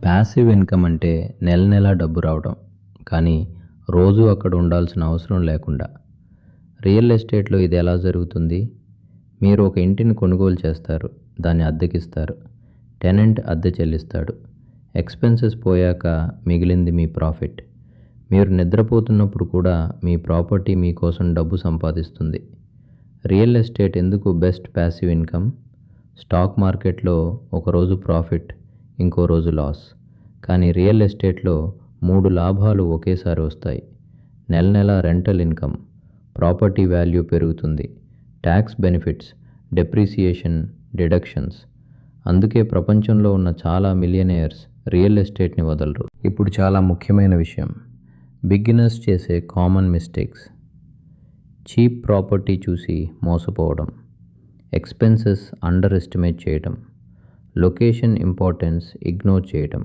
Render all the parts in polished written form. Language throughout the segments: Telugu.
ప్యాసివ్ ఇన్కమ్ అంటే నెల నెలా డబ్బు రావడం, కానీ రోజు అక్కడ ఉండాల్సిన అవసరం లేకుండా. రియల్ ఎస్టేట్లో ఇది ఎలా జరుగుతుంది? మీరు ఒక ఇంటిని కొనుగోలు చేస్తారు, దాన్ని అద్దెకిస్తారు, టెనెంట్ అద్దె చెల్లిస్తాడు, ఎక్స్పెన్సెస్ పోయాక మిగిలింది మీ ప్రాఫిట్. మీరు నిద్రపోతున్నప్పుడు కూడా మీ ప్రాపర్టీ మీకోసం డబ్బు సంపాదిస్తుంది. రియల్ ఎస్టేట్ ఎందుకు బెస్ట్ ప్యాసివ్ ఇన్కమ్? స్టాక్ మార్కెట్లో ఒకరోజు ప్రాఫిట్, ఇంకో రోజు లాస్. కానీ రియల్ ఎస్టేట్లో 3 లాభాలు ఒకేసారి వస్తాయి. నెల నెల రెంటల్ ఇన్కమ్, ప్రాపర్టీ వాల్యూ పెరుగుతుంది, ట్యాక్స్ బెనిఫిట్స్, డెప్రిసియేషన్, డిడక్షన్స్. అందుకే ప్రపంచంలో ఉన్న చాలా మిలియనేయర్స్ రియల్ ఎస్టేట్ని వదలరు. ఇప్పుడు చాలా ముఖ్యమైన విషయం, బిగినర్స్ చేసే కామన్ మిస్టేక్స్. చీప్ ప్రాపర్టీ చూసి మోసపోవడం, ఎక్స్పెన్సెస్ అండర్ ఎస్టిమేట్ చేయడం, లొకేషన్ ఇంపార్టెన్స్ ఇగ్నోర్ చేయడం,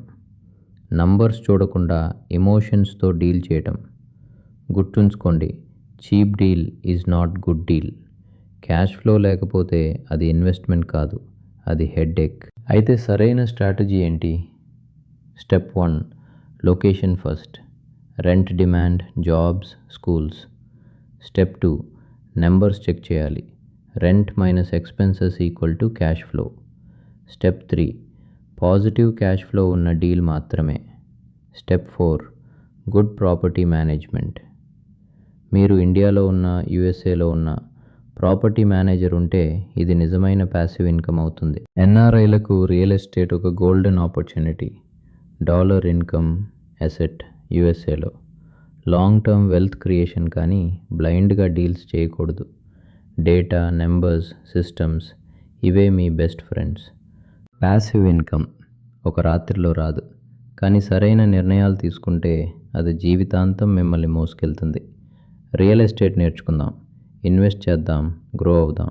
నంబర్స్ చూడకుండా ఎమోషన్స్తో డీల్ చేయడం. గుర్తుంచుకోండి, cheap deal is not good deal. Cash flow లేకపోతే అది ఇన్వెస్ట్మెంట్ కాదు, అది హెడ్ఏక్. అయితే సరైన స్ట్రాటజీ ఏంటి? Step 1, location first. Rent demand, jobs, schools. Step 2, numbers check చేయాలి. Rent minus expenses equal to cash flow. Step 3, positive cash flow ఉన్న డీల్ మాత్రమే. Step 4, good property management. మీరు ఇండియాలో ఉన్న, యూఎస్ఏలో ఉన్న ప్రాపర్టీ మేనేజర్ ఉంటే ఇది నిజమైన ప్యాసివ్ ఇన్కమ్ అవుతుంది. ఎన్ఆర్ఐలకు రియల్ ఎస్టేట్ ఒక golden opportunity. Dollar income asset యూఎస్ఏలో. లాంగ్ టర్మ్ వెల్త్ క్రియేషన్, కానీ బ్లైండ్గా డీల్స్ చేయకూడదు. డేటా, నెంబర్స్, సిస్టమ్స్ ఇవే మీ బెస్ట్ ఫ్రెండ్స్. ప్యాసివ్ ఇన్కమ్ ఒక రాత్రిలో రాదు, కానీ సరైన నిర్ణయాలు తీసుకుంటే అది జీవితాంతం మిమ్మల్ని మోసుకెళ్తుంది. రియల్ ఎస్టేట్ నేర్చుకుందాం, ఇన్వెస్ట్ చేద్దాం, గ్రో అవుదాం.